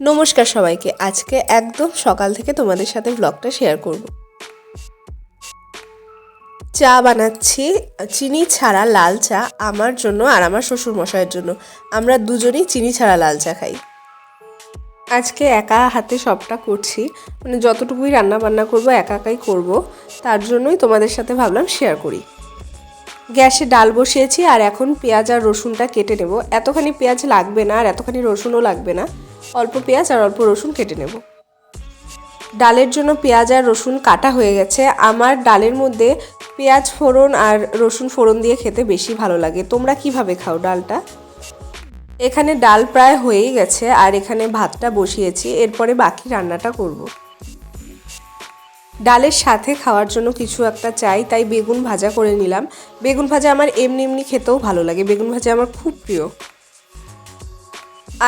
নমস্কার সবাইকে। আজকে একদম সকাল থেকে তোমাদের সাথে ব্লগটা শেয়ার করব। চা বানাচ্ছি, চিনি ছাড়া লাল চা আমার জন্য আর আমার শ্বশুর মশাইয়ের জন্য। আমরা দুজনেই চিনি ছাড়া লাল চা খাই। আজকে একা হাতে সবটা করছি, মানে যতটুকুই রান্না বান্না করবো একাই করব, তার জন্যই তোমাদের সাথে ভাবলাম শেয়ার করি। গ্যাসে ডাল বসিয়েছি আর এখন পেঁয়াজ আর রসুনটা কেটে নেব। এতখানি পেঁয়াজ লাগবে না আর এতখানি রসুনও লাগবে না, অল্প পেঁয়াজ আর অল্প রসুন কেটে নেব। ডালের জন্য পেঁয়াজ আর রসুন কাটা হয়ে গেছে। আমার ডালের মধ্যে পেঁয়াজ ফোড়ন আর রসুন ফোড়ন দিয়ে খেতে বেশি ভালো লাগে। তোমরা কিভাবে খাও ডালটা? এখানে ডাল প্রায় হয়েই গেছে আর এখানে ভাতটা বসিয়েছি, এরপরে বাকি রান্নাটা করব। ডালের সাথে খাওয়ার জন্য কিছু একটা চাই, তাই বেগুন ভাজা করে নিলাম। বেগুন ভাজা আমার এমনি খেতেও ভালো লাগে, বেগুন ভাজা আমার খুব প্রিয়।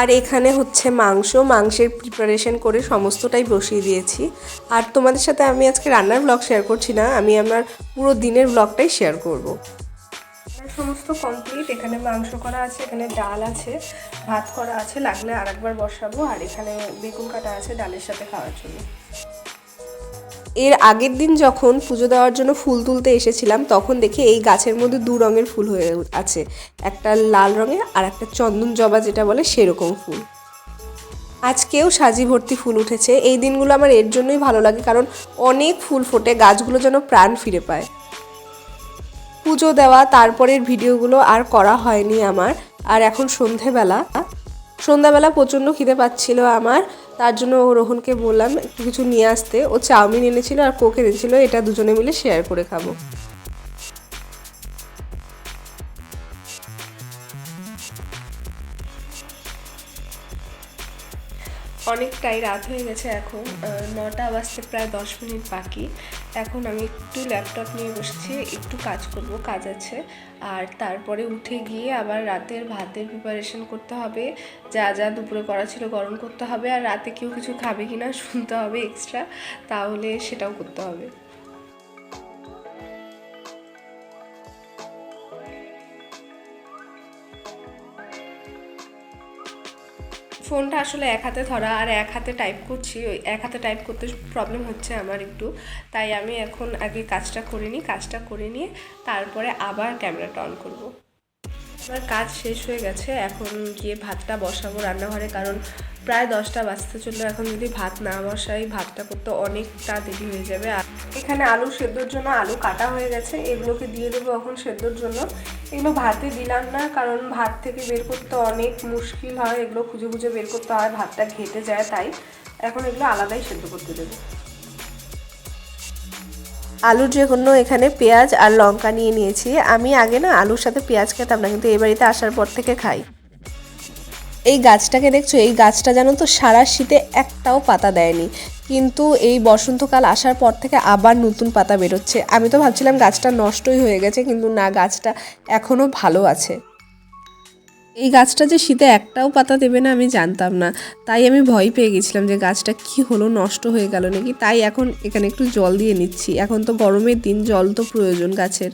আর এখানে হচ্ছে মাংসের প্রিপারেশন করে সমস্তটাই বসিয়ে দিয়েছি। আর তোমাদের সাথে আমি আজকে রান্নার ব্লগ শেয়ার করছি না, আমি আমার পুরো দিনের ব্লগটাই শেয়ার করব। সমস্ত কমপ্লিট। এখানে মাংস করা আছে, এখানে ডাল আছে, ভাত করা আছে, লাগলে আরেকবার বসাবো। আর এখানে বেগুন কাটা আছে ডালের সাথে খাওয়ার জন্য। এর আগের দিন যখন পুজো দেওয়ার জন্য ফুল তুলতে এসেছিলাম তখন দেখি এই গাছের মধ্যে দু রঙের ফুল হয়ে আছে, একটা লাল রঙের আর একটা চন্দন জবা যেটা বলে সেরকম ফুল। আজকেও সাজি ভর্তি ফুল উঠেছে। এই দিনগুলো আমার এর জন্যই ভালো লাগে, কারণ অনেক ফুল ফোটে, গাছগুলো যেন প্রাণ ফিরে পায়। পুজো দেওয়া তারপরের ভিডিওগুলো আর করা হয়নি আমার। আর এখন সন্ধ্যাবেলা প্রচণ্ড খিদে পাচ্ছিল আমার, তার জন্য রোহনকে বললাম একটু কিছু নিয়ে আসতে। ও চাউমিন এনেছিল আর কোক এনেছিল, এটা দুজনে মিলে শেয়ার করে খাবো। অনেকটাই রাত হয়ে গেছে, এখন 9টা বাজতে প্রায় 10 মিনিট বাকি। এখন আমি একটু ল্যাপটপ নিয়ে বসছি, একটু কাজ করব, কাজ আছে। আর তারপরে উঠে গিয়ে আবার রাতের ভাতের প্রিপারেশন করতে হবে, যা যা দুপুরে করা ছিল গরম করতে হবে। আর রাতে কেউ কিছু খাবে কি না শুনতে হবে এক্সট্রা, তাহলে সেটাও করতে হবে। ফোনটা আসলে এক হাতে ধরা আর এক হাতে টাইপ করছি, ওই এক হাতে টাইপ করতে প্রবলেম হচ্ছে আমার একটু, তাই আমি এখন আগে কাজটা করে নিয়ে তারপরে আবার ক্যামেরাটা অন করব। আমার কাজ শেষ হয়ে গেছে, এখন গিয়ে ভাতটা বসাবো রান্নাঘরে, কারণ প্রায় 10টা বাজতে চললো। এখন যদি ভাত না বসাই ভাতটা করতে অনেকটা দেরি হয়ে যাবে। আর এখানে আলু সেদ্ধর জন্য আলু কাটা হয়ে গেছে, এগুলোকে দিয়ে দেবো এখন সেদ্ধর জন্য। এগুলো ভাতে দিলাম না, কারণ ভাত থেকে বের করতে অনেক মুশকিল হয়, এগুলো খুঁজে খুঁজে বের করতে হয়, ভাতটা ঘেটে যায়, তাই এখন এগুলো আলাদাই সেদ্ধ করতে দেবো। আলুর জন্য এখানে পেঁয়াজ আর লঙ্কা নিয়ে নিয়েছি। আমি আগে না আলুর সাথে পেঁয়াজ খেতাম না, কিন্তু এই বাড়িতে আসার পর থেকে খাই। এই গাছটাকে দেখছো, এই গাছটা জানো তো সারা শীতে একটাও পাতা দেয়নি, কিন্তু এই বসন্তকাল আসার পর থেকে আবার নতুন পাতা বেরোচ্ছে। আমি তো ভাবছিলাম গাছটা নষ্টই হয়ে গেছে, কিন্তু না, গাছটা এখনও ভালো আছে। এই গাছটা যে শীতে একটাও পাতা দেবে না আমি জানতাম না, তাই আমি ভয় পেয়ে গেছিলাম যে গাছটা কি হলো, নষ্ট হয়ে গেল নাকি। তাই এখন এখানে একটু জল দিয়ে নিচ্ছি, এখন তো গরমের দিন, জল তো প্রয়োজন গাছের।